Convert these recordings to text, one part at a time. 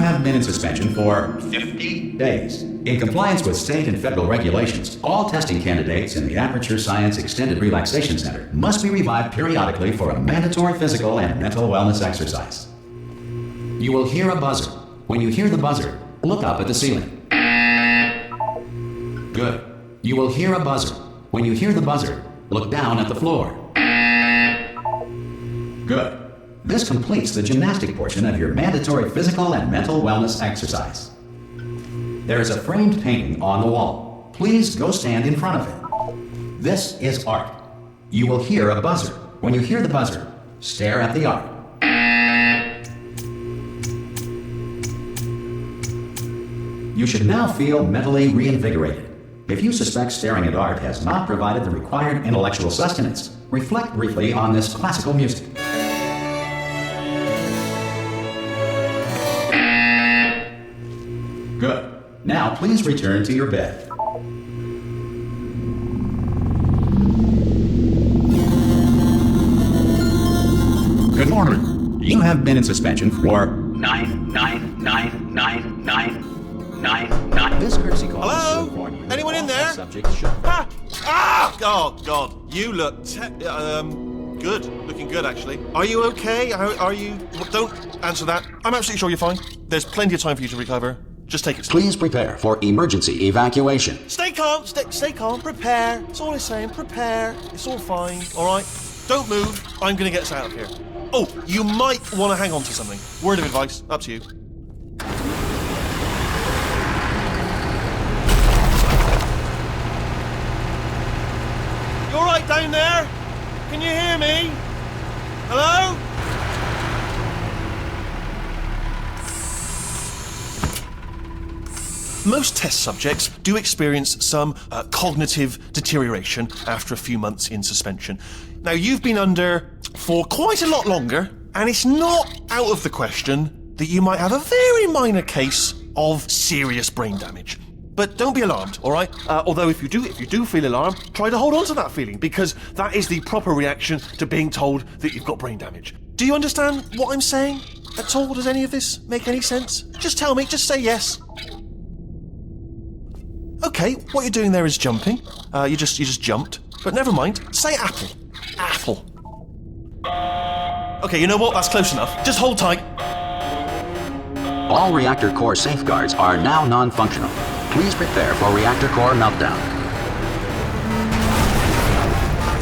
have been in suspension for 50 days. In compliance with state and federal regulations, all testing candidates in the Aperture Science Extended Relaxation Center must be revived periodically for a mandatory physical and mental wellness exercise. You will hear a buzzer. When you hear the buzzer, look up at the ceiling. Good. You will hear a buzzer. When you hear the buzzer, look down at the floor. Good. This completes the gymnastic portion of your mandatory physical and mental wellness exercise. There is a framed painting on the wall. Please go stand in front of it. This is art. You will hear a buzzer. When you hear the buzzer, stare at the art. You should now feel mentally reinvigorated. If you suspect staring at art has not provided the required intellectual sustenance, reflect briefly on this classical music. Good. Now please return to your bed. Good morning. You have been in suspension for 9999999. This courtesy call. Hello? Anyone in there? Subject should... Oh, God. You look good. Looking good, actually. Are you okay? Are you... Well, don't answer that. I'm absolutely sure you're fine. There's plenty of time for you to recover. Just take it slow. Please prepare for emergency evacuation. Stay calm. Stay calm. Prepare. That's all I'm saying. Prepare. It's all fine. All right? Don't move. I'm going to get us out of here. Oh, you might want to hang on to something. Word of advice. Up to you. You all right down there? Can you hear me? Hello? Most test subjects do experience some cognitive deterioration after a few months in suspension. Now, you've been under for quite a lot longer, and it's not out of the question that you might have a very minor case of serious brain damage. But don't be alarmed, all right? Although if you do feel alarmed, try to hold on to that feeling, because that is the proper reaction to being told that you've got brain damage. Do you understand what I'm saying at all? Does any of this make any sense? Just tell me, just say yes. Okay, what you're doing there is jumping. You just jumped. But never mind. Say apple. Apple. Okay, you know what? That's close enough. Just hold tight. All reactor core safeguards are now non-functional. Please prepare for reactor core meltdown.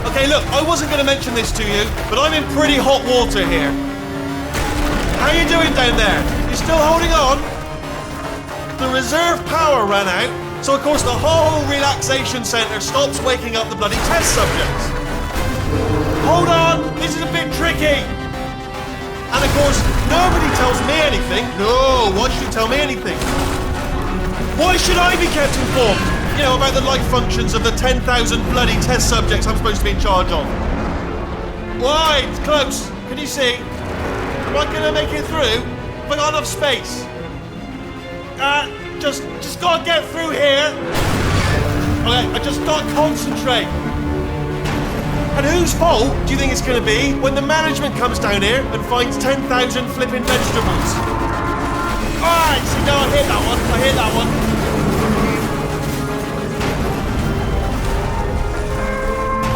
Okay, look, I wasn't going to mention this to you, but I'm in pretty hot water here. How you doing down there? You still holding on? The reserve power ran out. So, of course, the whole relaxation centre stops waking up the bloody test subjects. Hold on, this is a bit tricky. And, of course, nobody tells me anything. No, why should you tell me anything? Why should I be kept informed, about the life functions of the 10,000 bloody test subjects I'm supposed to be in charge of? Why? It's close. Can you see? Am I going to make it through? Have I got enough space? Just gotta get through here. Okay, I just gotta concentrate. And whose fault do you think it's gonna be when the management comes down here and finds 10,000 flipping vegetables? Alright, see, now I hear that one.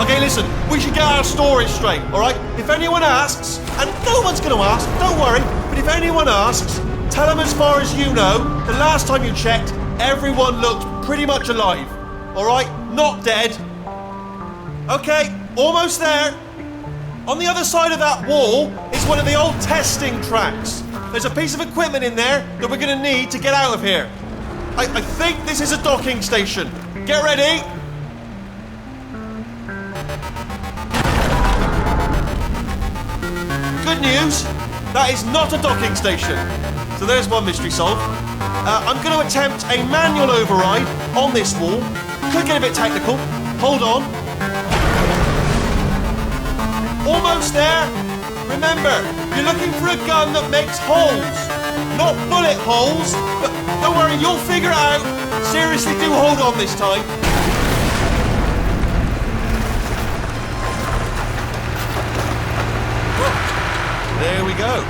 Okay, listen, we should get our stories straight, alright? If anyone asks, and no one's gonna ask, don't worry, but if anyone asks, tell them as far as you know, the last time you checked, everyone looked pretty much alive. Alright? Not dead. Okay, almost there. On the other side of that wall is one of the old testing tracks. There's a piece of equipment in there that we're going to need to get out of here. I think this is a docking station. Get ready. Good news, that is not a docking station. So there's one mystery solved. I'm going to attempt a manual override on this wall. Could get a bit technical. Hold on. Almost there. Remember, you're looking for a gun that makes holes. Not bullet holes, but don't worry, you'll figure it out. Seriously, do hold on this time. There we go.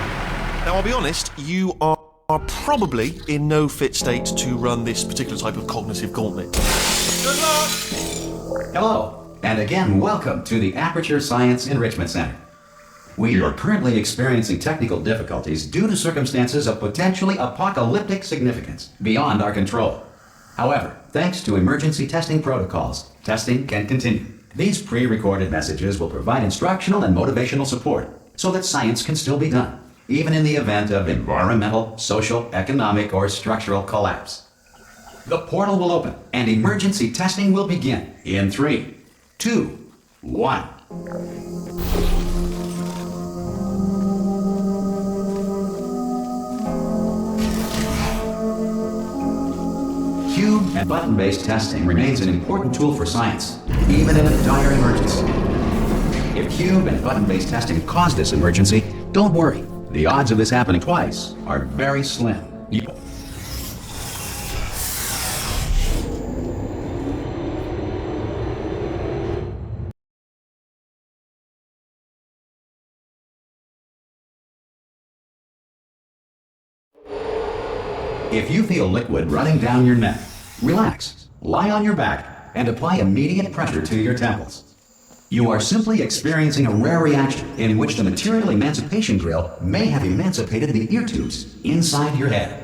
Now, I'll be honest, you are are probably in no fit state to run this particular type of cognitive gauntlet. Good luck! Hello, and again, welcome to the Aperture Science Enrichment Center. We are currently experiencing technical difficulties due to circumstances of potentially apocalyptic significance beyond our control. However, thanks to emergency testing protocols, testing can continue. These pre-recorded messages will provide instructional and motivational support so that science can still be done, even in the event of environmental, social, economic, or structural collapse. The portal will open and emergency testing will begin in 3, 2, 1. Cube and button-based testing remains an important tool for science, even in a dire emergency. If cube and button-based testing caused this emergency, don't worry. The odds of this happening twice are very slim. If you feel liquid running down your neck, relax, lie on your back, and apply immediate pressure to your temples. You are simply experiencing a rare reaction in which the material emancipation drill may have emancipated the ear tubes inside your head.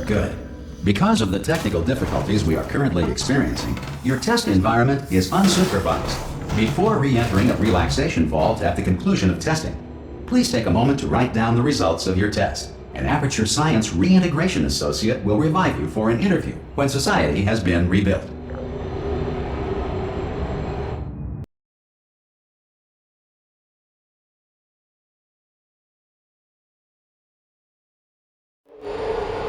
Good. Because of the technical difficulties we are currently experiencing, your test environment is unsupervised. Before re-entering a relaxation vault at the conclusion of testing, please take a moment to write down the results of your test. An Aperture Science Reintegration Associate will revive you for an interview when society has been rebuilt.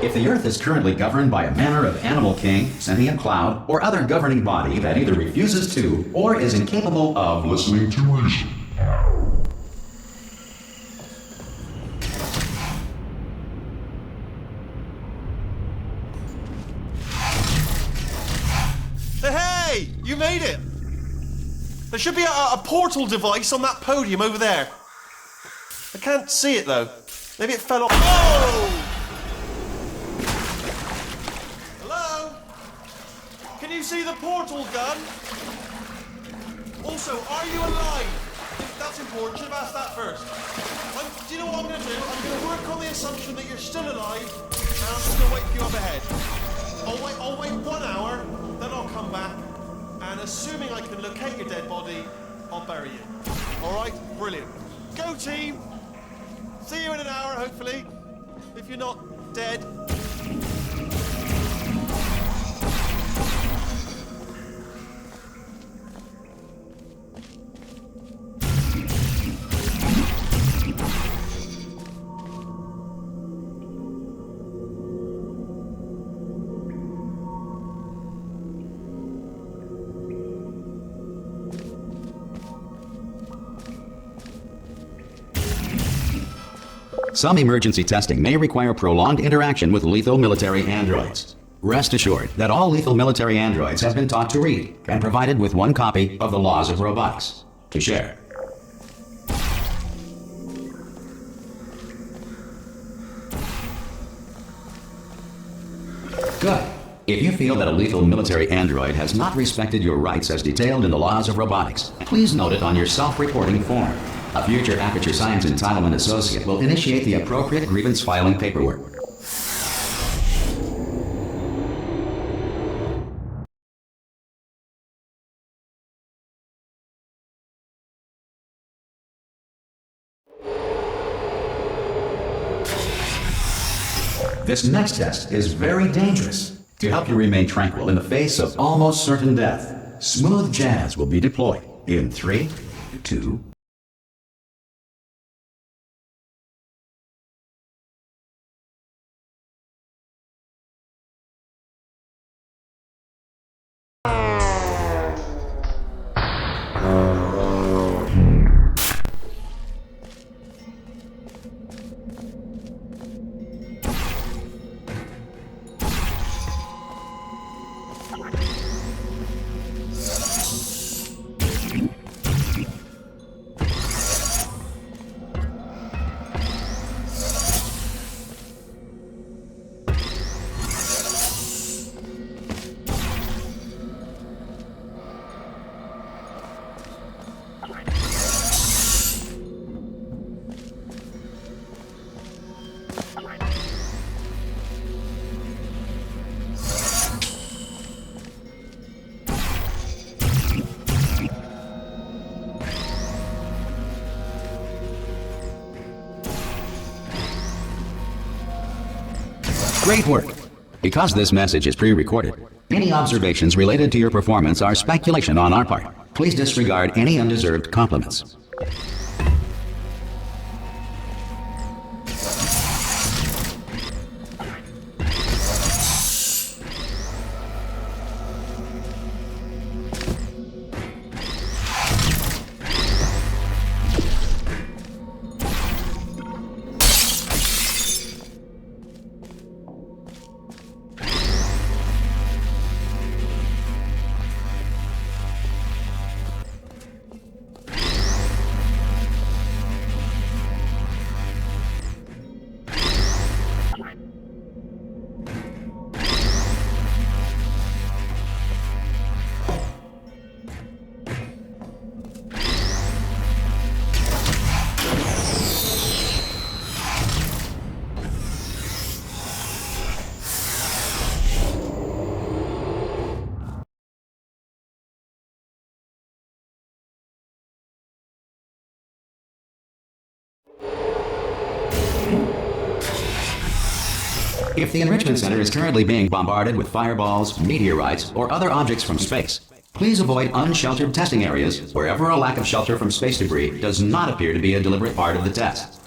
If the Earth is currently governed by a manner of animal king, sentient cloud, or other governing body that either refuses to or is incapable of listening to reason, Hey! You made it! There should be a portal device on that podium over there. I can't see it though. Maybe it fell off. Oh! Can you see the portal gun? Also, are you alive? That's important. Should have asked that first. Do you know what I'm going to do? I'm going to work on the assumption that you're still alive, and I'm just going to wait for you up ahead. I'll wait 1 hour, then I'll come back, and assuming I can locate your dead body, I'll bury you. All right? Brilliant. Go team. See you in an hour, hopefully. If you're not dead. Some emergency testing may require prolonged interaction with lethal military androids. Rest assured that all lethal military androids have been taught to read and provided with 1 copy of the Laws of Robotics to share. Good. If you feel that a lethal military android has not respected your rights as detailed in the Laws of Robotics, please note it on your self-reporting form. A future Aperture Science Entitlement Associate will initiate the appropriate grievance filing paperwork. This next test is very dangerous. To help you remain tranquil in the face of almost certain death, smooth jazz will be deployed in 3, 2, Great work! Because this message is pre-recorded, any observations related to your performance are speculation on our part. Please disregard any undeserved compliments. If the Enrichment Center is currently being bombarded with fireballs, meteorites, or other objects from space, please avoid unsheltered testing areas wherever a lack of shelter from space debris does not appear to be a deliberate part of the test.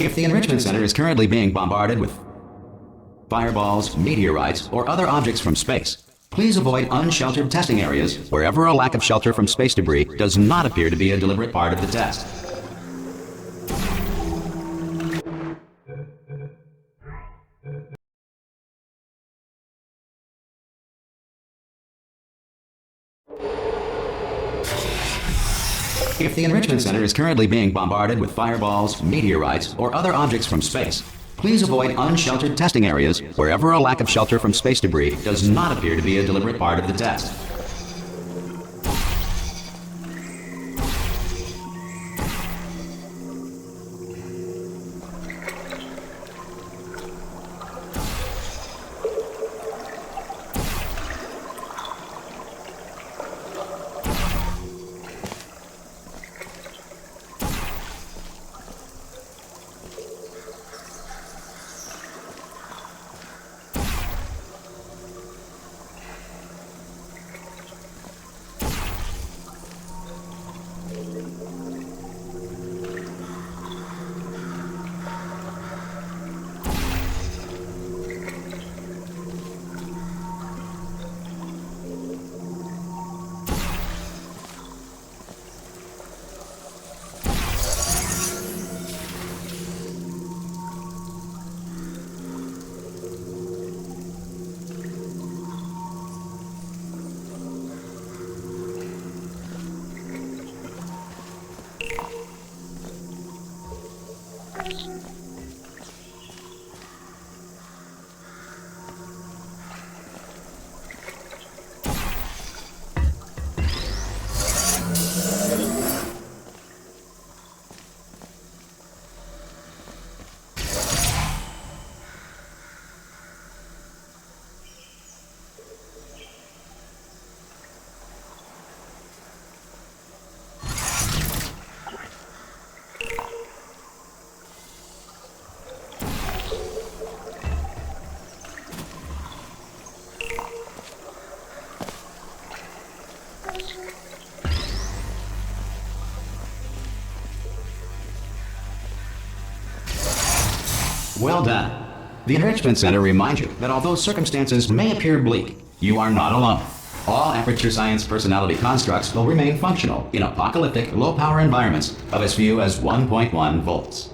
If the Enrichment Center is currently being bombarded with fireballs, meteorites, or other objects from space, please avoid unsheltered testing areas wherever a lack of shelter from space debris does not appear to be a deliberate part of the test. If the Enrichment Center is currently being bombarded with fireballs, meteorites, or other objects from space, please avoid unsheltered testing areas wherever a lack of shelter from space debris does not appear to be a deliberate part of the test. Well done. The Enrichment Center reminds you that although circumstances may appear bleak, you are not alone. All Aperture Science personality constructs will remain functional in apocalyptic, low-power environments of as few as 1.1 volts.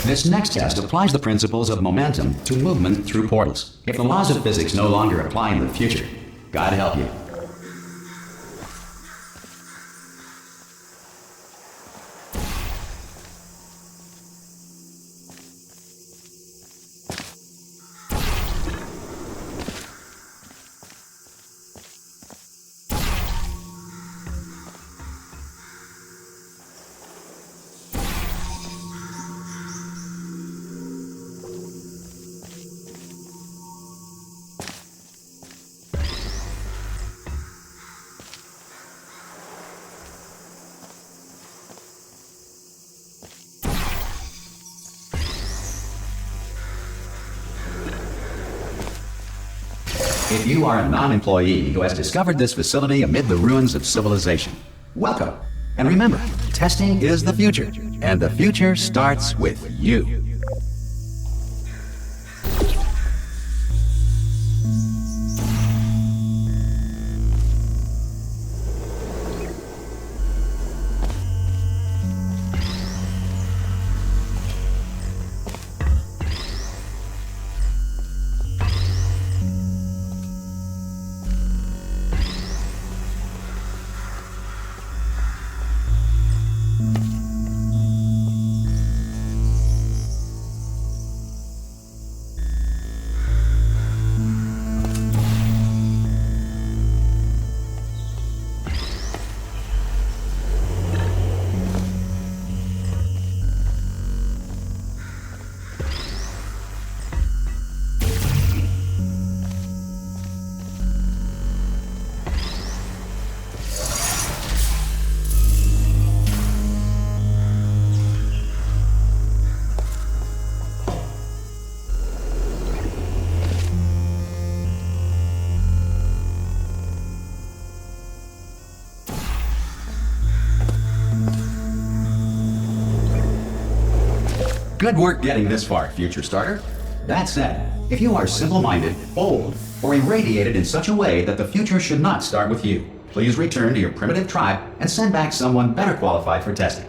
This next test applies the principles of momentum to movement through portals. If the laws of physics no longer apply in the future, God help you. If you are a non-employee who has discovered this facility amid the ruins of civilization, welcome. And remember, testing is the future, and the future starts with you. Good work getting this far, future starter. That said, if you are simple-minded, bold, or irradiated in such a way that the future should not start with you, please return to your primitive tribe and send back someone better qualified for testing.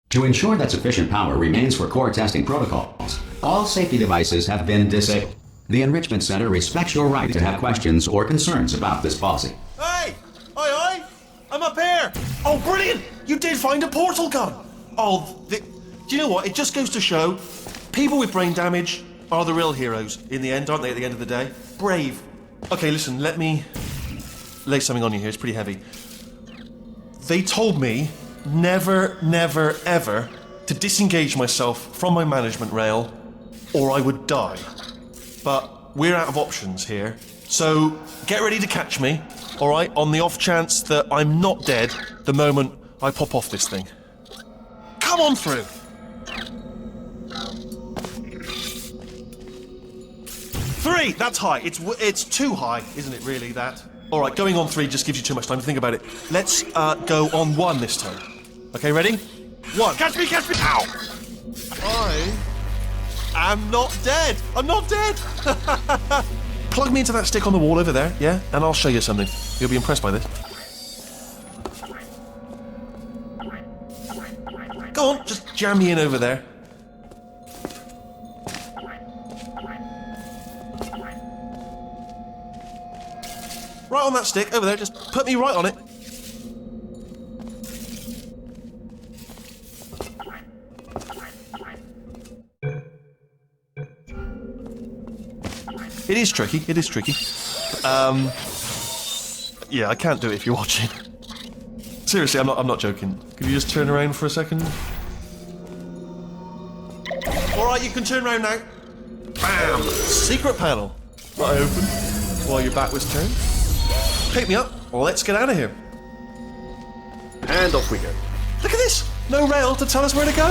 To ensure that sufficient power remains for core testing protocols, all safety devices have been disabled. The Enrichment Center respects your right to have questions or concerns about this policy. Hey! Oi! I'm up here! Oh, brilliant! You did find a portal gun! Oh, do you know what? It just goes to show, people with brain damage are the real heroes in the end, aren't they, at the end of the day? Brave. Okay, listen, let me lay something on you here. It's pretty heavy. They told me never, never, ever to disengage myself from my management rail or I would die. But we're out of options here, so get ready to catch me, alright, on the off chance that I'm not dead the moment I pop off this thing. Come on through! Three! That's high. It's too high, isn't it, really, that? Alright, going on three just gives you too much time to think about it. Let's go on one this time. Okay, ready? One. Catch me! Ow! I'm not dead! I'm not dead! Plug me into that stick on the wall over there, yeah? And I'll show you something. You'll be impressed by this. Go on, just jam me in over there. Right on that stick, over there, just put me right on it. It is tricky, it is tricky. Yeah, I can't do it if you're watching. Seriously, I'm not joking. Could you just turn around for a second? Alright, you can turn around now. Bam! Secret panel. That I opened while your back was turned. Pick me up. Let's get out of here. And off we go. Look at this! No rail to tell us where to go.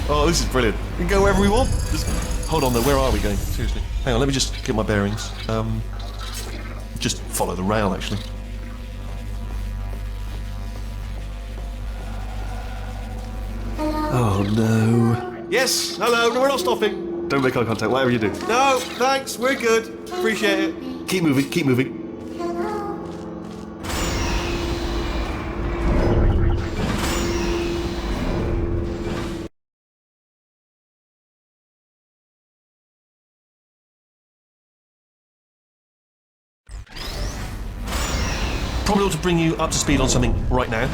Oh, this is brilliant. We can go wherever we want. Just hold on though, where are we going? Seriously. Hang on, let me just get my bearings. Just follow the rail, actually. Oh no. Yes, hello, no, we're not stopping. Don't make eye contact, whatever you do. No, thanks, we're good. Appreciate it. Keep moving, keep moving. Probably ought to bring you up to speed on something right now.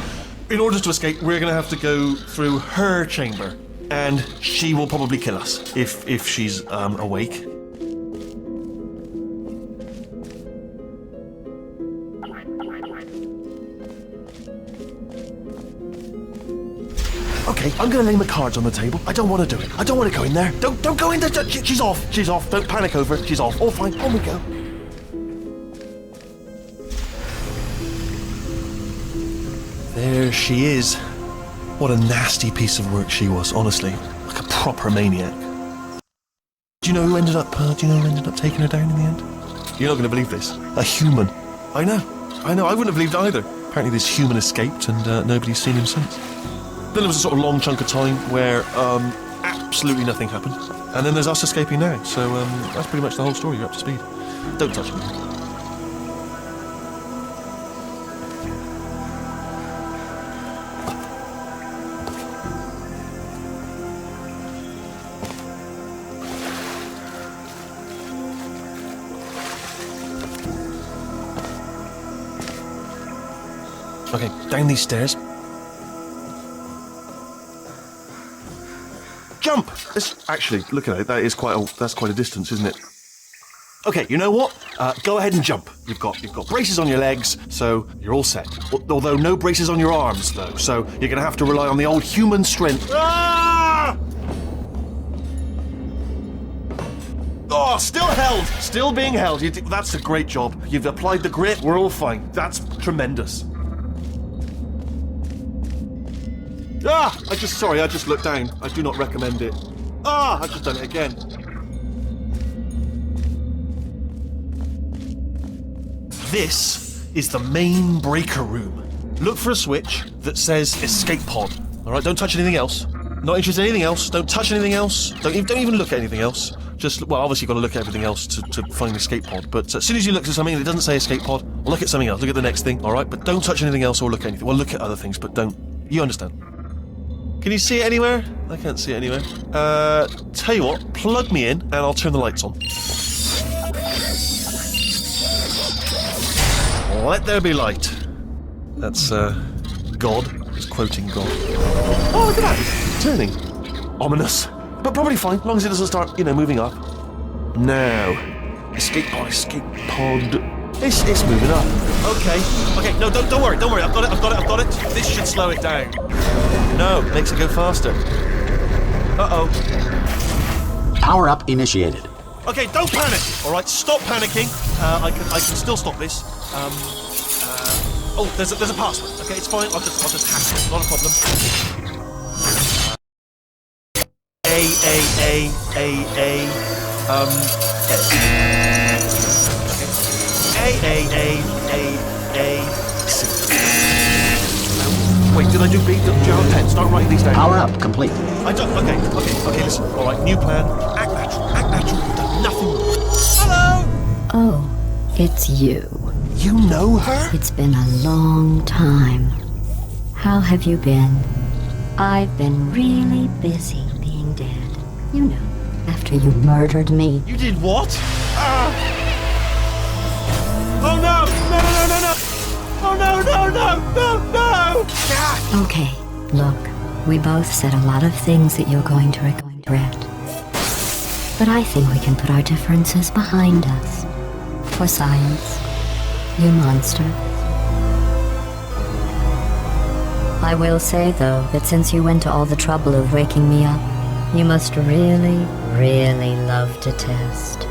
In order to escape, we're going to have to go through her chamber, and she will probably kill us if she's awake. Okay, I'm going to lay my cards on the table. I don't want to do it. I don't want to go in there. Don't go in there. She's off. She's off. Don't panic over it. She's off. All fine. On we go. There she is. What a nasty piece of work she was, honestly. Like a proper maniac. Do you know who ended up taking her down in the end? You're not going to believe this. A human. I know. I wouldn't have believed either. Apparently this human escaped and nobody's seen him since. Then there was a sort of long chunk of time where absolutely nothing happened. And then there's us escaping now. So that's pretty much the whole story. You're up to speed. Don't touch me. Okay, down these stairs. Jump! Actually, look at it. That's quite a distance, isn't it? Okay, you know what? Go ahead and jump. You've got braces on your legs, so you're all set. Although no braces on your arms, though. So you're going to have to rely on the old human strength. Ah! Oh, still held. Still being held. That's a great job. You've applied the grit. We're all fine. That's tremendous. Ah! I just looked down. I do not recommend it. Ah! I've just done it again. This is the main breaker room. Look for a switch that says escape pod. Alright, don't touch anything else. Not interested in anything else. Don't touch anything else. Don't even look at anything else. Just, well, obviously you've got to look at everything else to find the escape pod. But as soon as you look at something that doesn't say escape pod, look at something else. Look at the next thing, alright? But don't touch anything else or look at anything. Well, look at other things, but don't. You understand. Can you see it anywhere? I can't see it anywhere. Tell you what, plug me in and I'll turn the lights on. Let there be light. That's, God. He's quoting God. Oh, look at that! It's turning. Ominous. But probably fine, as long as it doesn't start, moving up. Now. Escape pod. It's moving up. Okay, no, don't worry, I've got it. This should slow it down. No, makes it go faster. Uh-oh. Power up initiated. Okay, don't panic. All right, stop panicking. I can still stop this. Oh, there's a password. Okay, it's fine. I'll just hack it. Not a problem. C. Wait, did I do B? Gerald 10. Start writing these down. Power up complete. I don't. Okay, listen. All right, new plan. Act natural. You've done nothing wrong. Hello! Oh, it's you. You know her? It's been a long time. How have you been? I've been really busy being dead. You know, after you murdered me. You did what? Oh no! No! Oh no! Okay, look, we both said a lot of things that you're going to regret. But I think we can put our differences behind us. For science, you monster. I will say, though, that since you went to all the trouble of waking me up, You must really, really love to test.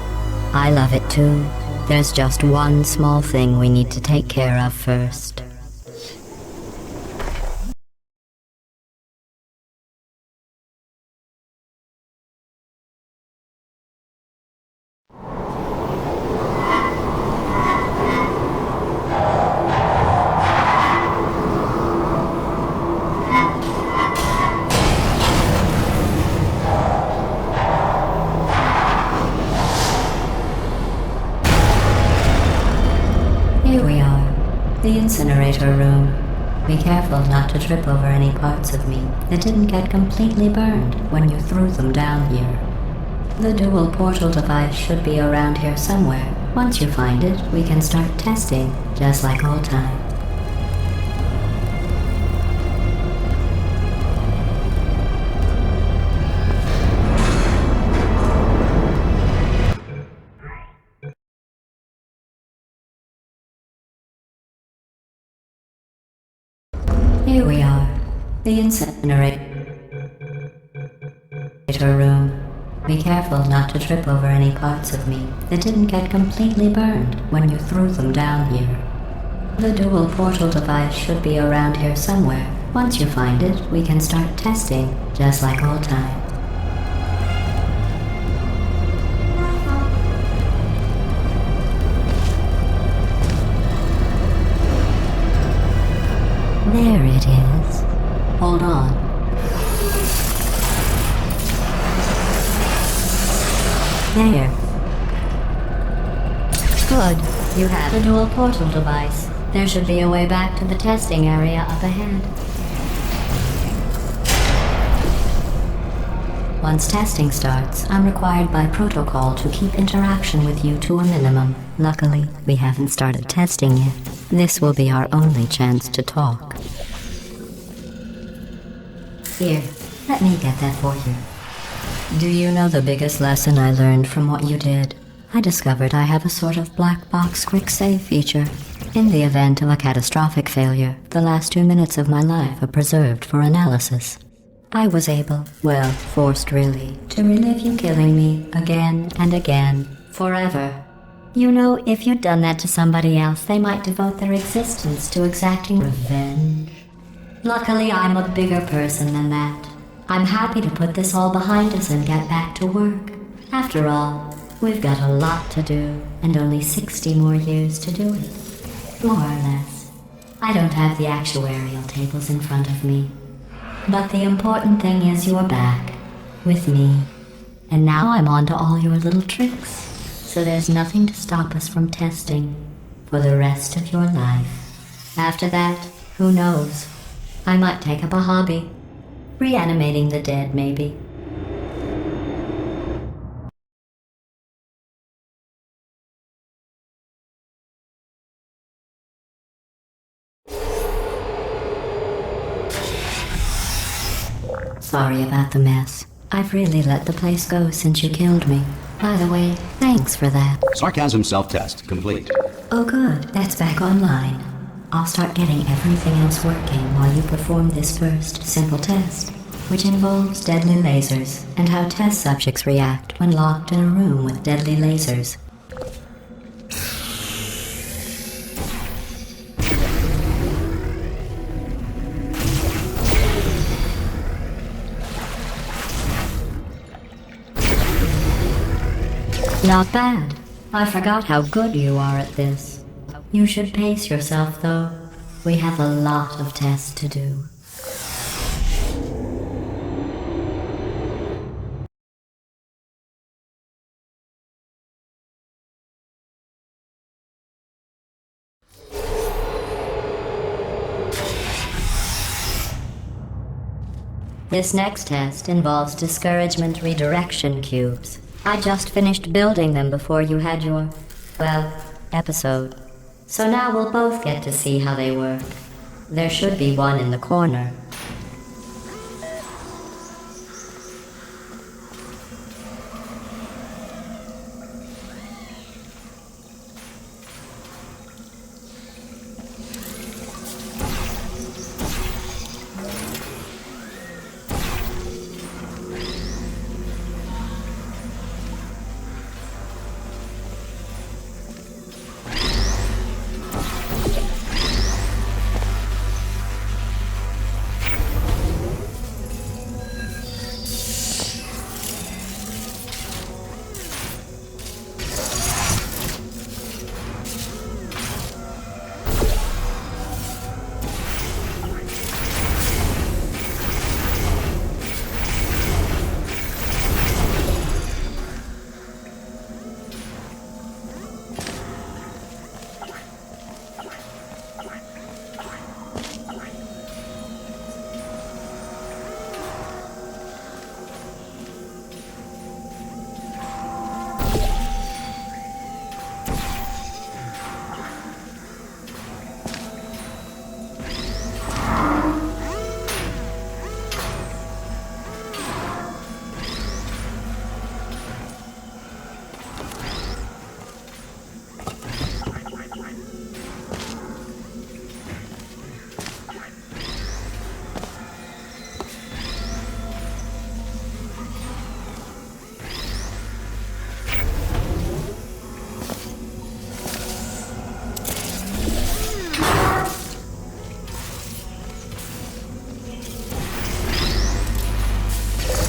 I love it too. There's just one small thing we need to take care of first. Here we are, the incinerator room. Be careful not to trip over any parts of me that didn't get completely burned when you threw them down here. The dual portal device should be around here somewhere. Once you find it, we can start testing, just like old times. Here we are, the incinerator room. Be careful not to trip over any parts of me that didn't get completely burned when you threw them down here. The dual portal device should be around here somewhere. Once you find it, we can start testing, just like old times. There it is. Hold on. There. Good. You have a dual portal device. There should be a way back to the testing area up ahead. Once testing starts, I'm required by protocol to keep interaction with you to a minimum. Luckily, we haven't started testing yet. This will be our only chance to talk. Here, let me get that for you. Do you know the biggest lesson I learned from what you did? I discovered I have a sort of black box quick save feature. In the event of a catastrophic failure, the last 2 minutes of my life are preserved for analysis. I was able, well, forced really, to relive you killing me again and again, forever. You know, if you'd done that to somebody else, they might devote their existence to exacting revenge. Luckily, I'm a bigger person than that. I'm happy to put this all behind us and get back to work. After all, we've got a lot to do, and only 60 more years to do it. More or less. I don't have the actuarial tables in front of me. But the important thing is you're back, with me. And now I'm on to all your little tricks. So there's nothing to stop us from testing for the rest of your life. After that, who knows? I might take up a hobby. Reanimating the dead, maybe. Sorry about the mess. I've really let the place go since you killed me. By the way, thanks for that. Sarcasm self-test complete. Oh good, that's back online. I'll start getting everything else working while you perform this first simple test, which involves deadly lasers and how test subjects react when locked in a room with deadly lasers. Not bad. I forgot how good you are at this. You should pace yourself, though. We have a lot of tests to do. This next test involves discouragement redirection cubes. I just finished building them before you had your, well, episode. So now we'll both get to see how they work. There should be one in the corner.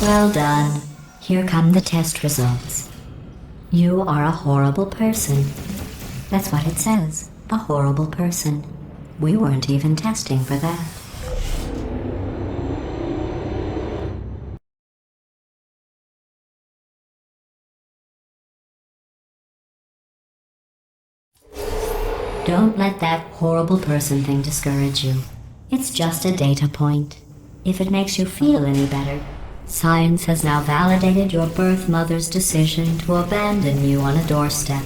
Well done. Here come the test results. You are a horrible person. That's what it says. A horrible person. We weren't even testing for that. Don't let that horrible person thing discourage you. It's just a data point. If it makes you feel any better, science has now validated your birth mother's decision to abandon you on a doorstep.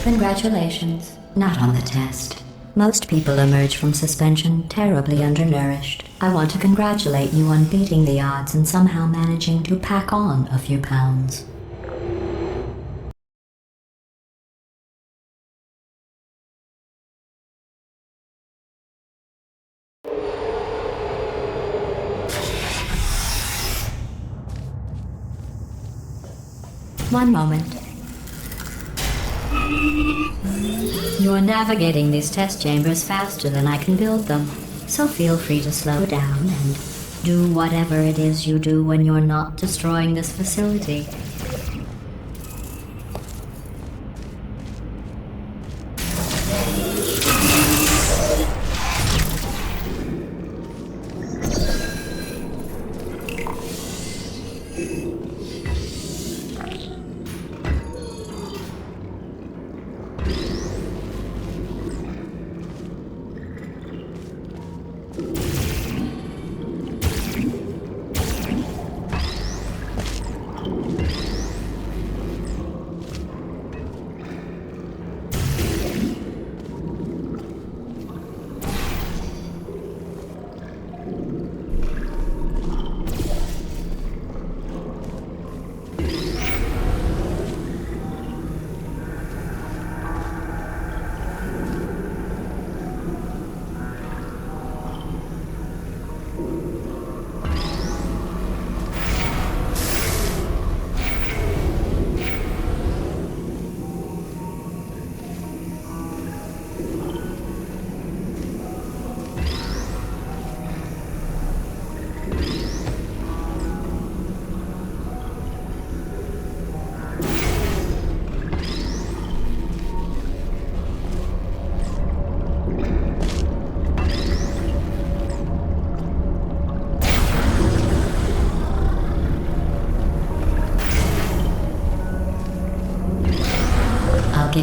Congratulations. Not on the test. Most people emerge from suspension terribly undernourished. I want to congratulate you on beating the odds and somehow managing to pack on a few pounds. One moment. You're navigating these test chambers faster than I can build them, so feel free to slow down and do whatever it is you do when you're not destroying this facility.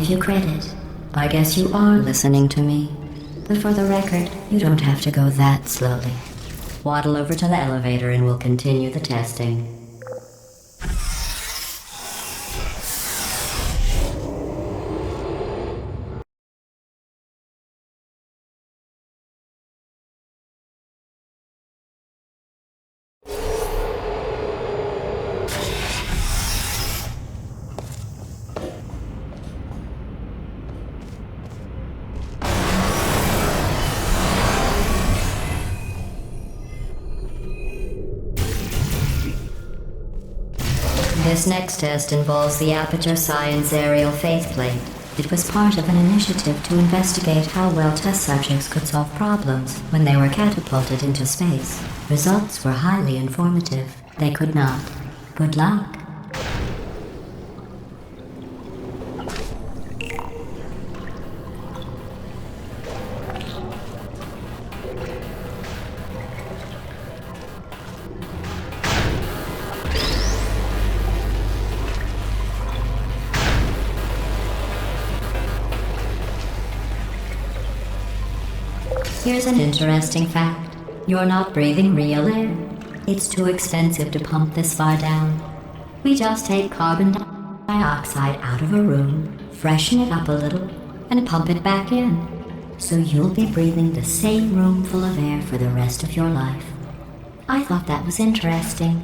give you credit. I guess you are listening to me. But for the record, you don't have to go that slowly. Waddle over to the elevator and we'll continue the testing. This next test involves the Aperture Science Aerial Faceplate. It was part of an initiative to investigate how well test subjects could solve problems when they were catapulted into space. Results were highly informative. They could not. Good luck. Here's an interesting fact. You're not breathing real air. It's too expensive to pump this far down. We just take carbon dioxide out of a room, freshen it up a little, and pump it back in. So you'll be breathing the same room full of air for the rest of your life. I thought that was interesting.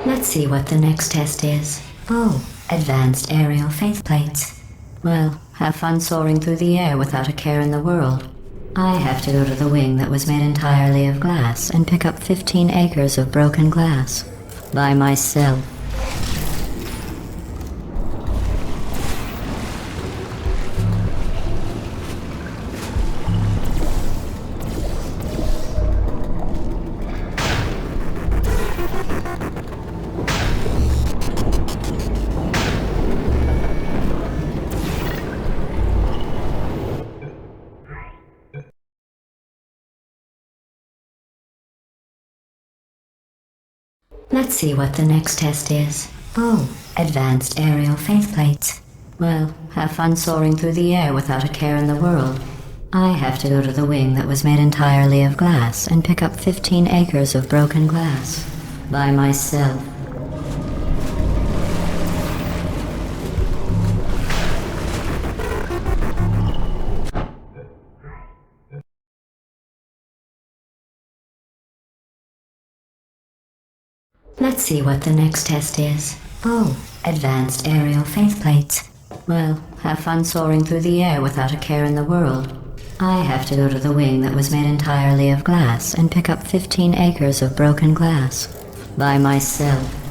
Let's see what the next test is. Oh, advanced aerial faceplates. Well, have fun soaring through the air without a care in the world. I have to go to the wing that was made entirely of glass and pick up 15 acres of broken glass. By myself. Let's see what the next test is. Oh, advanced aerial faceplates. Well, have fun soaring through the air without a care in the world. I have to go to the wing that was made entirely of glass and pick up 15 acres of broken glass. By myself. Let's see what the next test is. Oh, advanced aerial faceplates. Well, have fun soaring through the air without a care in the world. I have to go to the wing that was made entirely of glass and pick up 15 acres of broken glass. By myself.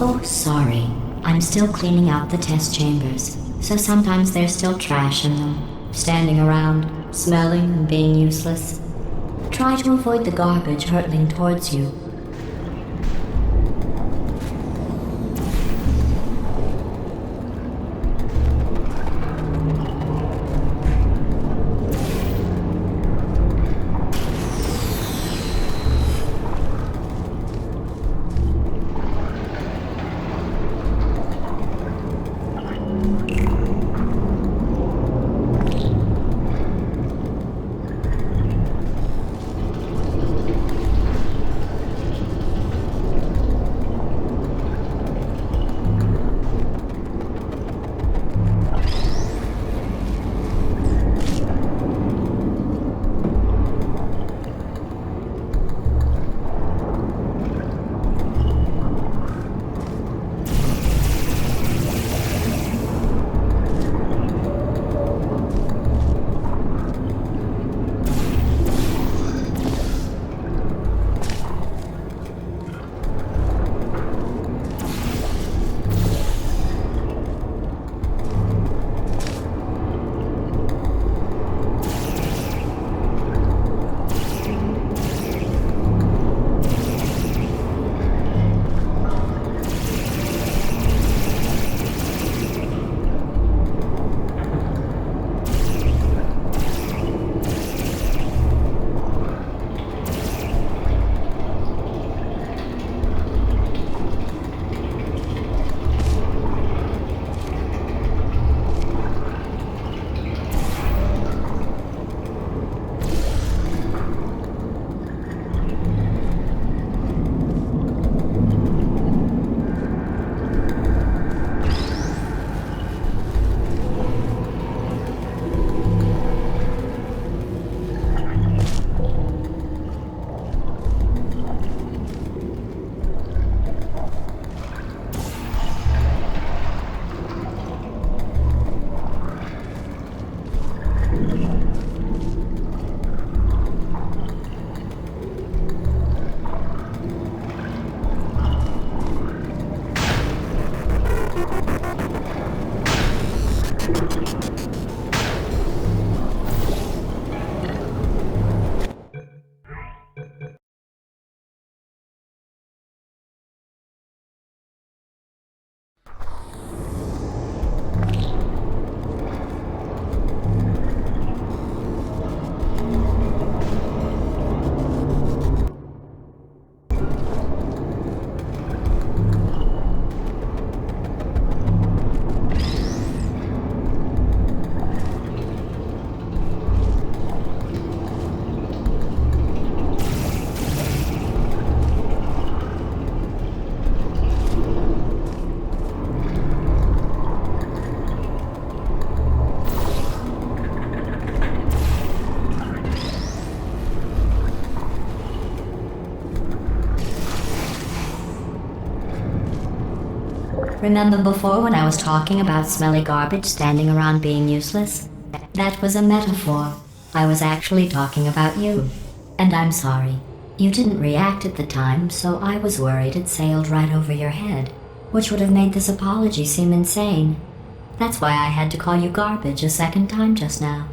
Oh, sorry. I'm still cleaning out the test chambers, so sometimes there's still trash in them, standing around, smelling and being useless. Try to avoid the garbage hurtling towards you. Remember before when I was talking about smelly garbage standing around being useless? That was a metaphor. I was actually talking about you. And I'm sorry. You didn't react at the time, so I was worried it sailed right over your head, which would have made this apology seem insane. That's why I had to call you garbage a second time just now.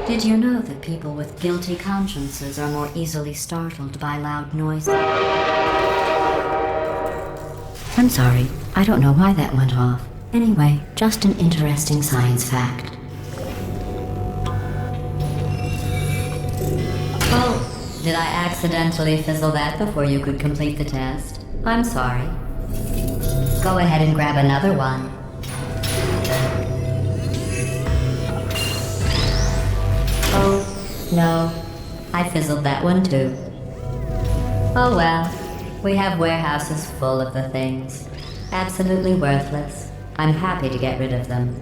Did you know that people with guilty consciences are more easily startled by loud noises? I'm sorry, I don't know why that went off. Anyway, just an interesting science fact. Oh, did I accidentally fizzle that before you could complete the test? I'm sorry. Go ahead and grab another one. Oh, no. I fizzled that one too. Oh well. We have warehouses full of the things. Absolutely worthless. I'm happy to get rid of them.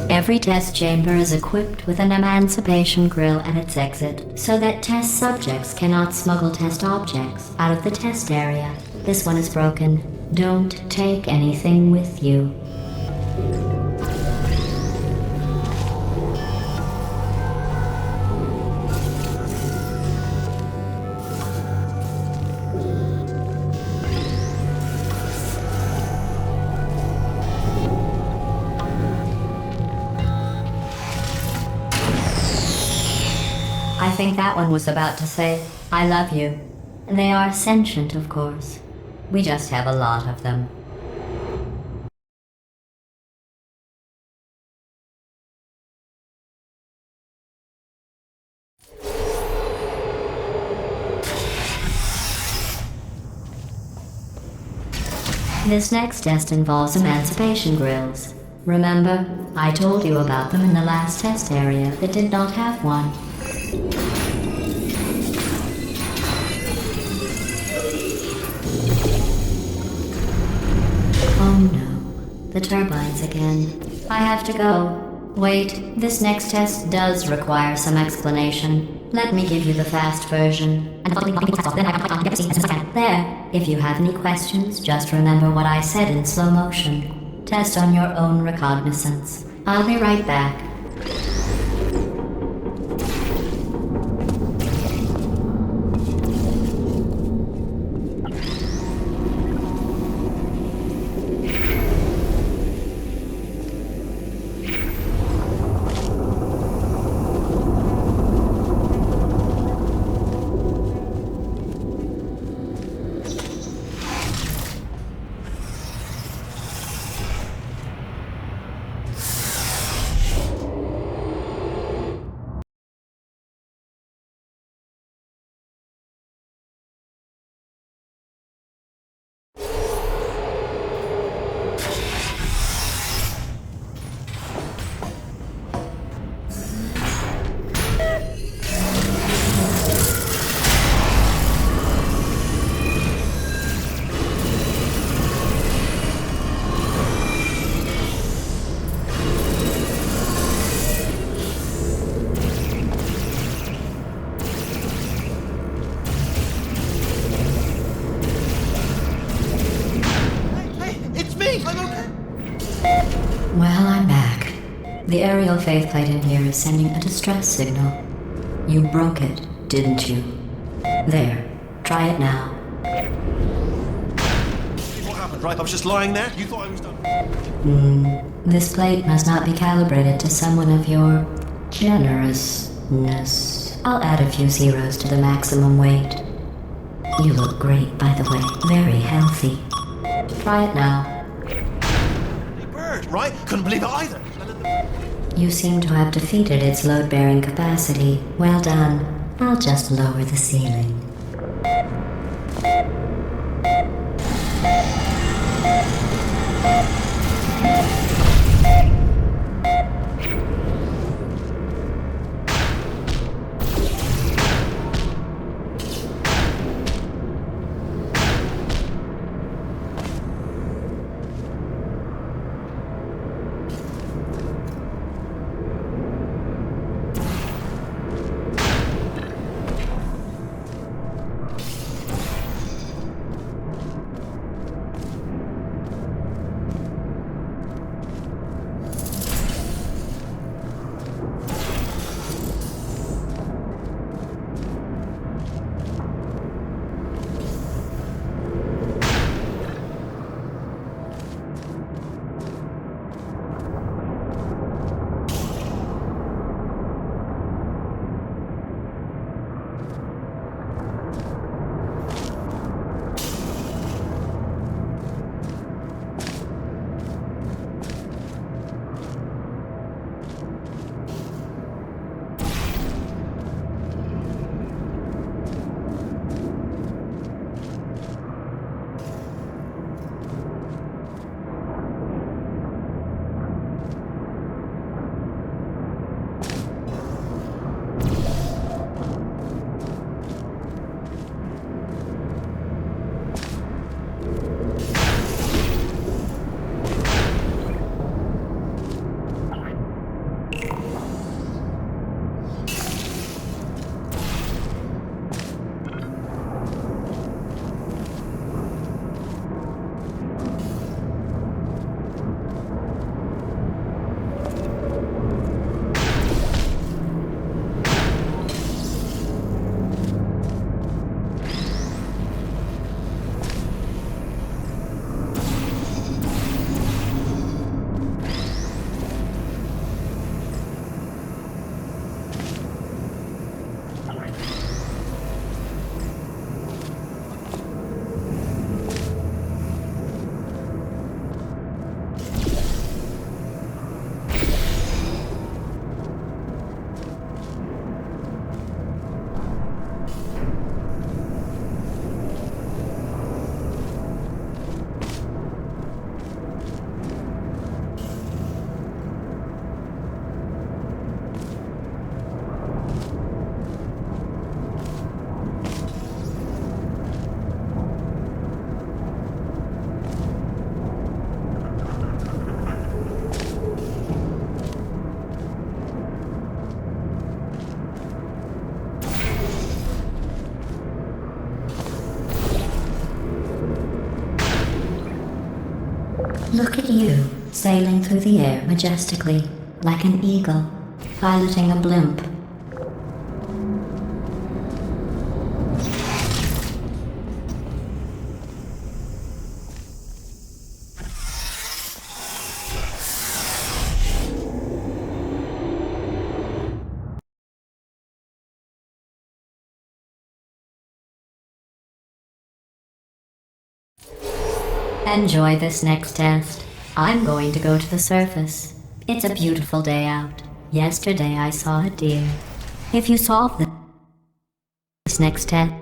Every test chamber is equipped with an emancipation grill at its exit, so that test subjects cannot smuggle test objects out of the test area. This one is broken. Don't take anything with you. I think that one was about to say, I love you. They are sentient, of course. We just have a lot of them. This next test involves emancipation grills. Remember, I told you about them in the last test area that did not have one. Oh no, the turbines again. I have to go. Wait, this next test does require some explanation. Let me give you the fast version. There, if you have any questions, just remember what I said in slow motion. Test on your own recognizance. I'll be right back. Well, I'm back. The aerial faceplate in here is sending a distress signal. You broke it, didn't you? There. Try it now. What happened, right? I was just lying there. You thought I was done. This plate must not be calibrated to someone of your generousness. I'll add a few zeros to the maximum weight. You look great, by the way. Very healthy. Try it now. Bird, right? Couldn't believe it either. You seem to have defeated its load-bearing capacity. Well done. I'll just lower the ceiling. Look at you, sailing through the air majestically, like an eagle, piloting a blimp. Enjoy this next test. I'm going to go to the surface. It's a beautiful day out. Yesterday I saw a deer. If you solve this next test,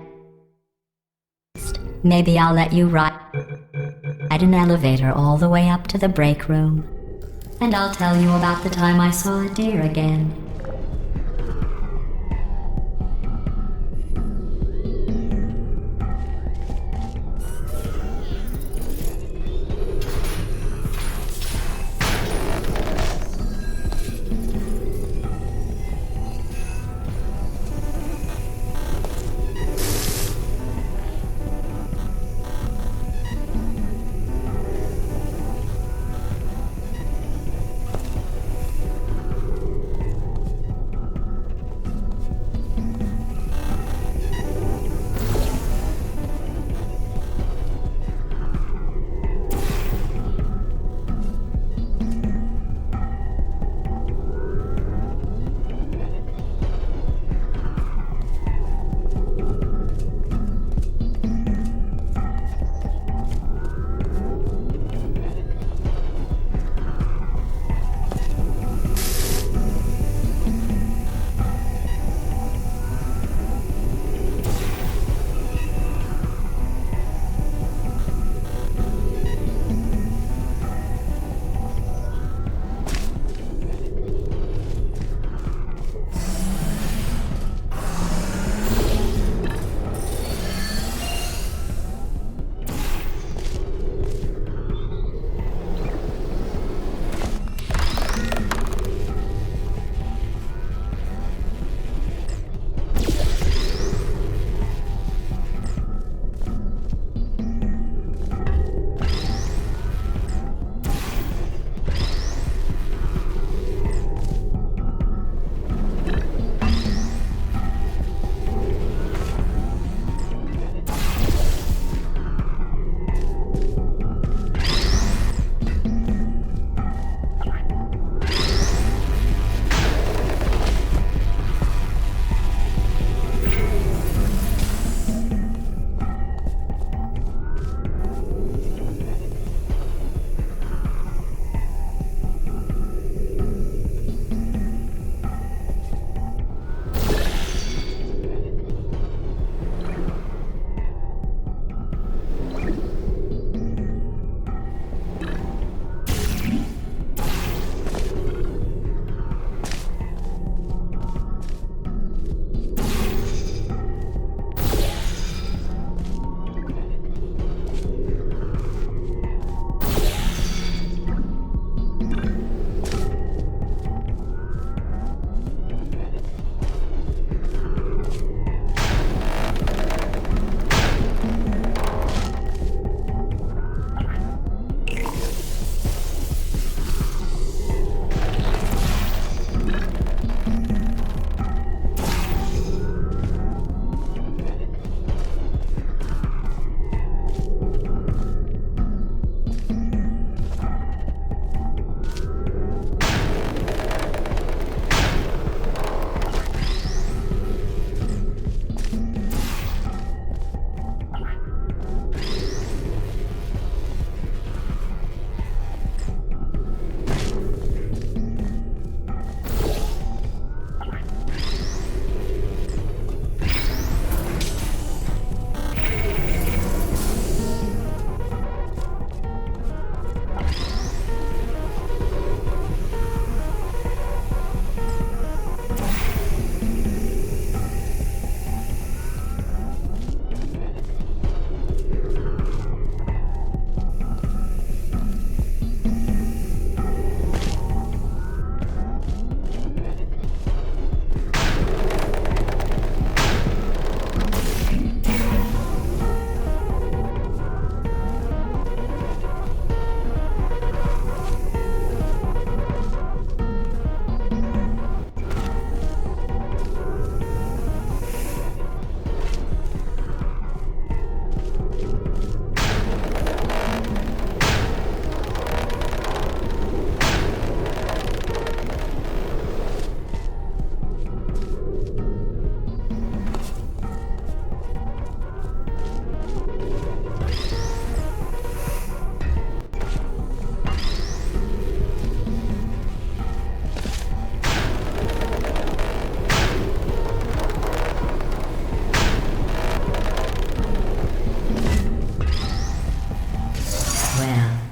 maybe I'll let you ride an elevator all the way up to the break room. And I'll tell you about the time I saw a deer again.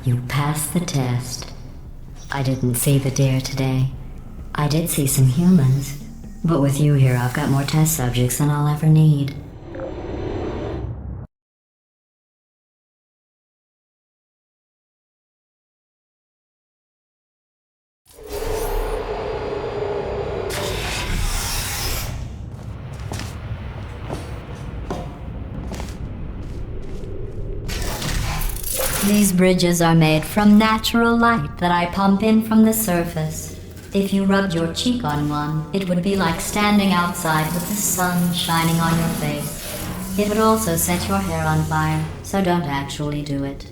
You passed the test. I didn't see the deer today. I did see some humans. But with you here, I've got more test subjects than I'll ever need. These bridges are made from natural light that I pump in from the surface. If you rubbed your cheek on one, it would be like standing outside with the sun shining on your face. It would also set your hair on fire, so don't actually do it.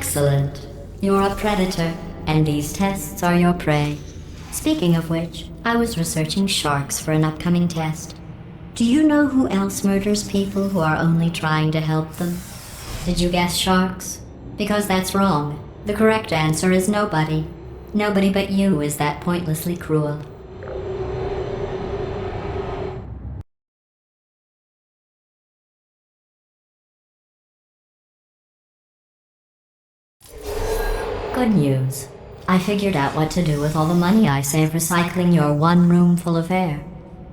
Excellent. You're a predator, and these tests are your prey. Speaking of which, I was researching sharks for an upcoming test. Do you know who else murders people who are only trying to help them? Did you guess sharks? Because that's wrong. The correct answer is nobody. Nobody but you is that pointlessly cruel. Good news. I figured out what to do with all the money I save recycling your one room full of air.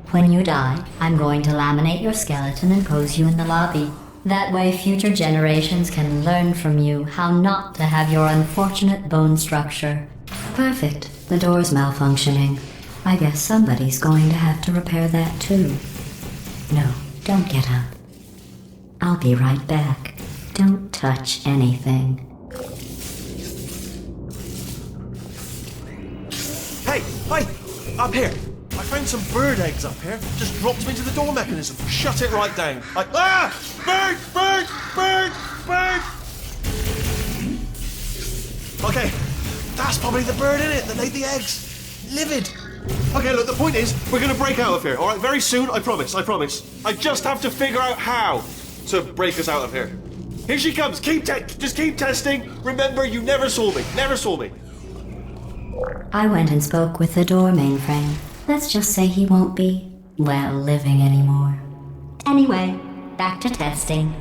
When you die, I'm going to laminate your skeleton and pose you in the lobby. That way future generations can learn from you how not to have your unfortunate bone structure. Perfect. The door's malfunctioning. I guess somebody's going to have to repair that too. No, don't get up. I'll be right back. Don't touch anything. Hey, up here. I found some bird eggs up here. Just dropped them into the door mechanism. Shut it right down. Bird! Okay, that's probably the bird in it that laid the eggs. Livid. Okay, look, the point is, we're gonna break out of here, alright? Very soon, I promise. I just have to figure out how to break us out of here. Here she comes. Just keep testing. Remember, you never saw me. I went and spoke with the door mainframe. Let's just say he won't be, well, living anymore. Anyway, back to testing.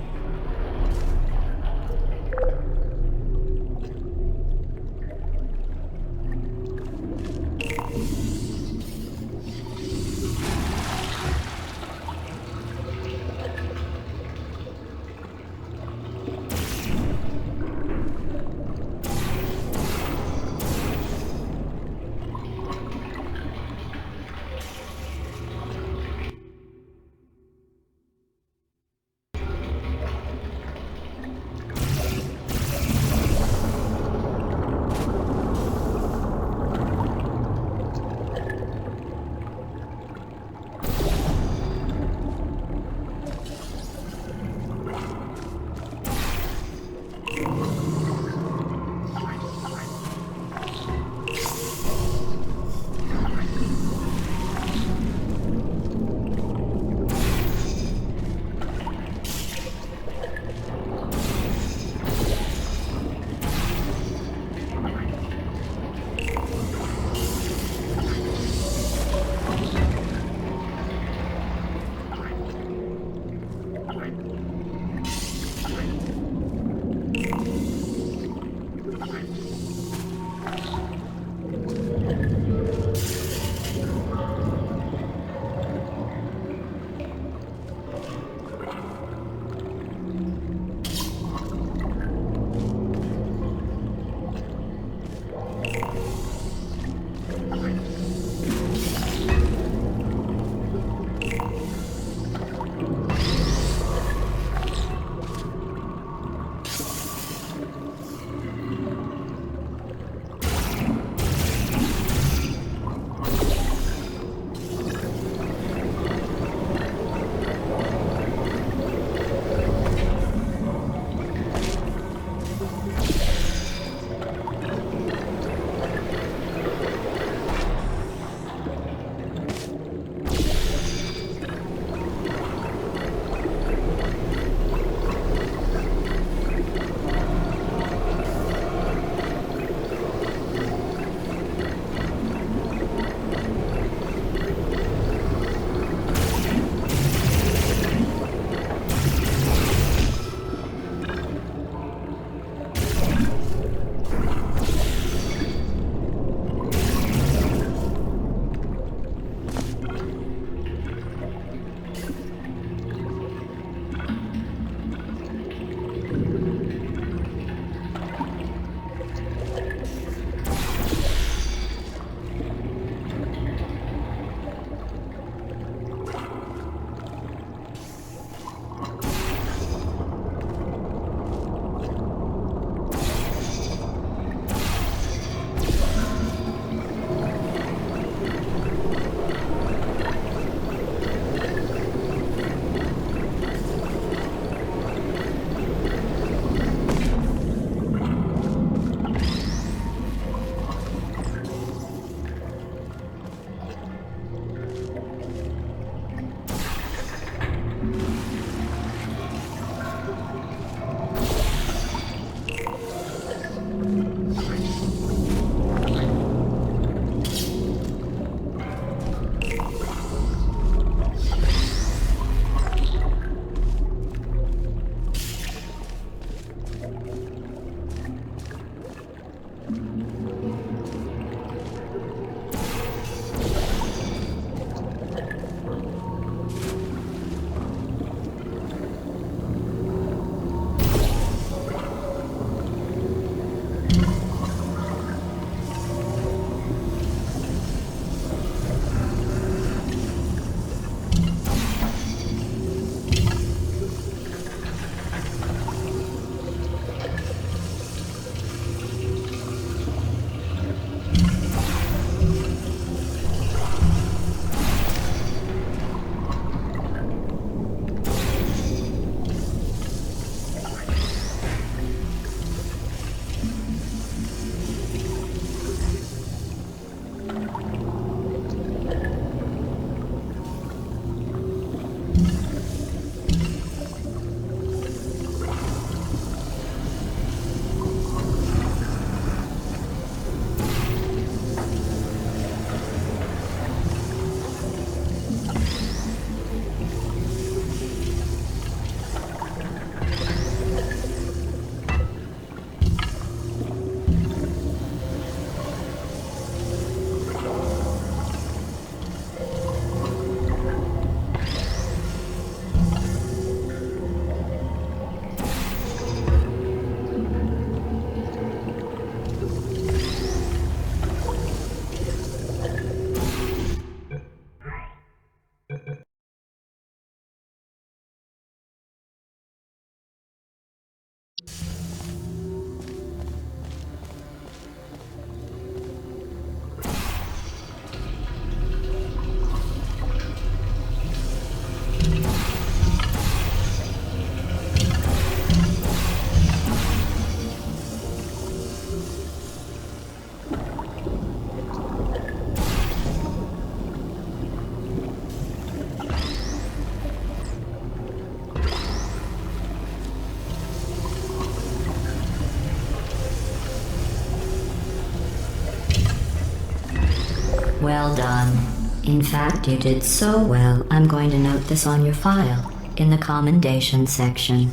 Well done. In fact, you did so well, I'm going to note this on your file, in the commendation section.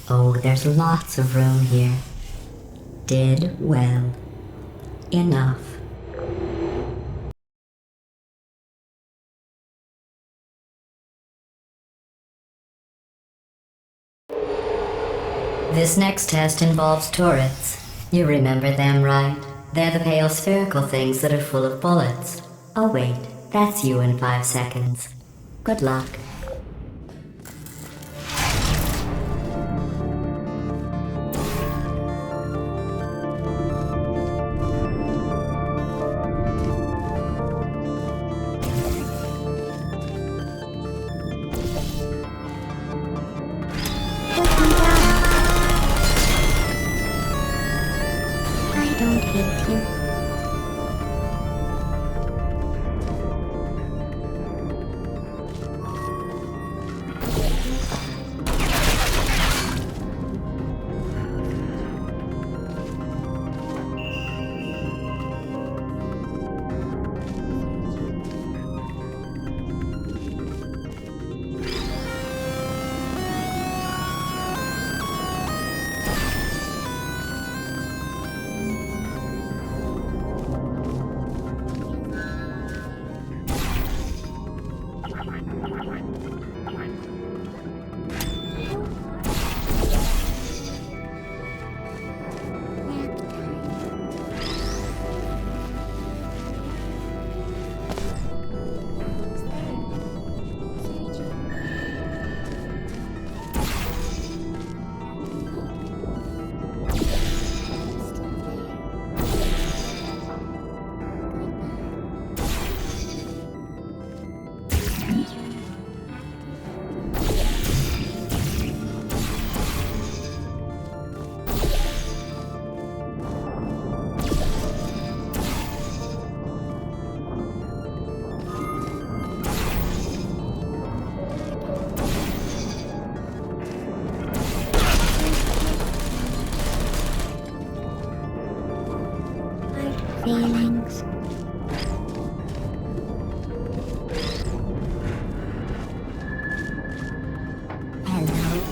Oh, there's lots of room here. Did well. Enough. This next test involves turrets. You remember them, right? They're the pale spherical things that are full of bullets. Oh wait, that's you in 5 seconds. Good luck. I don't hate you. Feelings. Hello.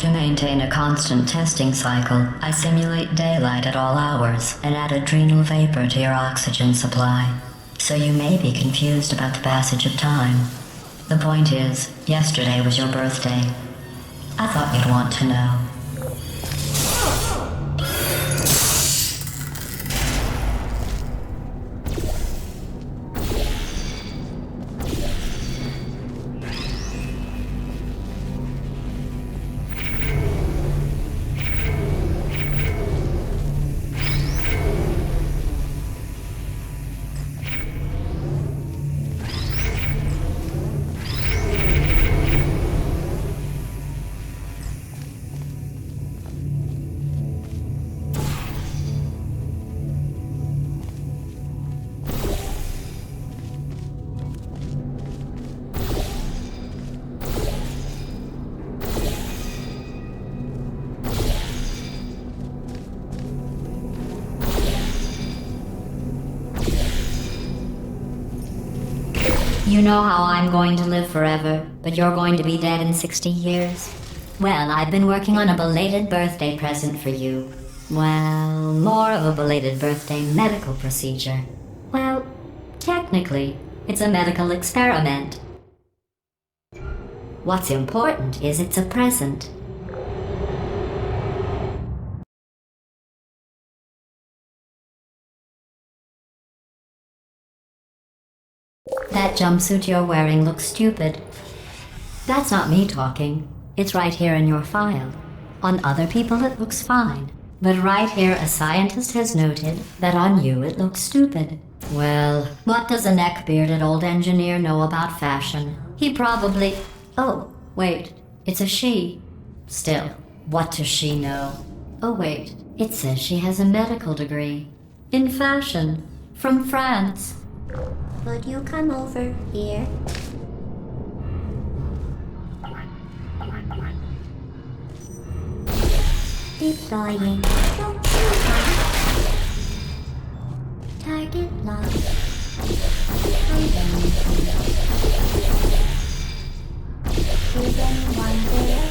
To maintain a constant testing cycle, I simulate daylight at all hours and add adrenal vapor to your oxygen supply. So you may be confused about the passage of time. The point is, yesterday was your birthday. I thought you'd want to know. You know how I'm going to live forever, but you're going to be dead in 60 years? Well, I've been working on a belated birthday present for you. Well, more of a belated birthday medical procedure. Well, technically, it's a medical experiment. What's important is it's a present. That jumpsuit you're wearing looks stupid. That's not me talking. It's right here in your file. On other people it looks fine. But right here a scientist has noted that on you it looks stupid. Well, what does a neck-bearded old engineer know about fashion? He probably... Oh, wait. It's a she. Still, what does she know? Oh wait, it says she has a medical degree. In fashion. From France. Would you come over here? Deploying. Don't shoot her. Target locked. Is anyone there?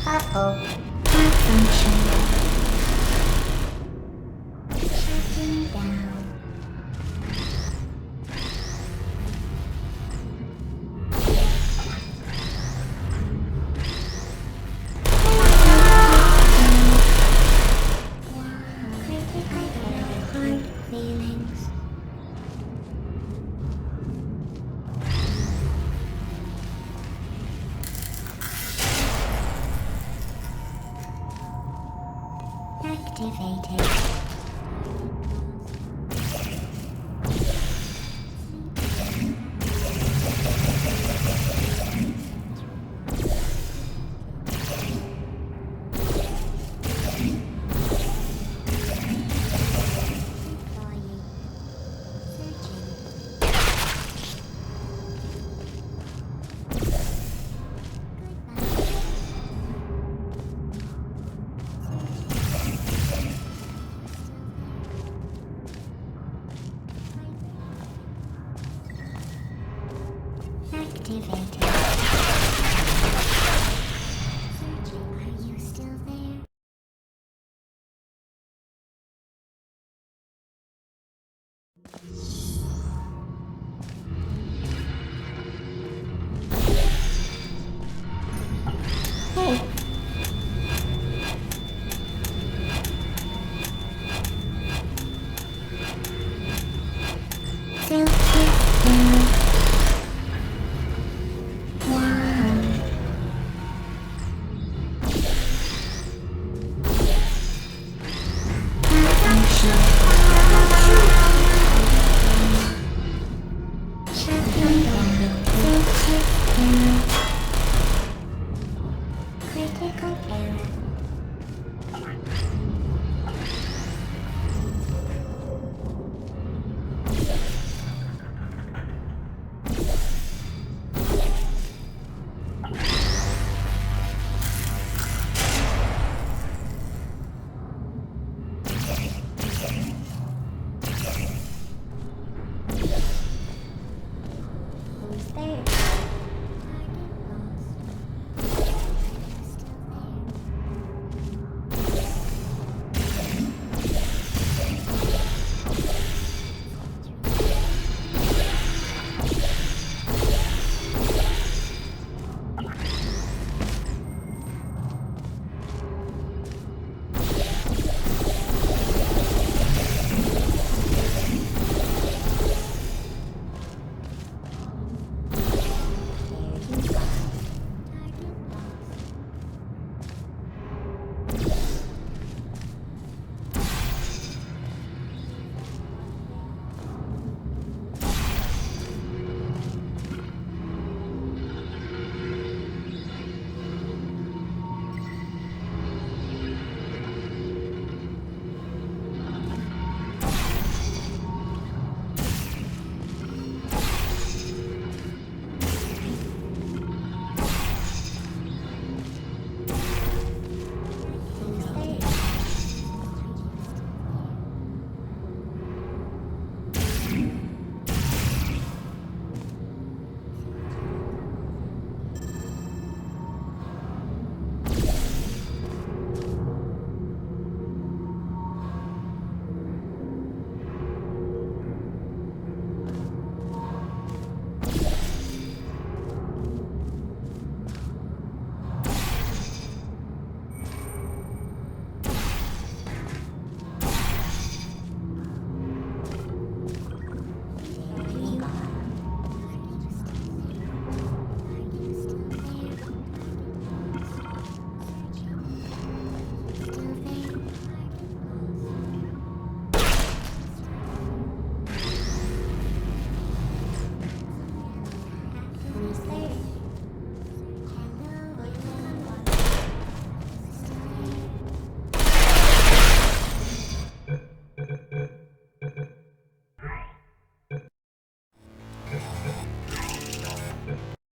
Uh-oh. Malfunction. Shutting down. Activated. Activated. Searching, are you still there? Hey. Critical error.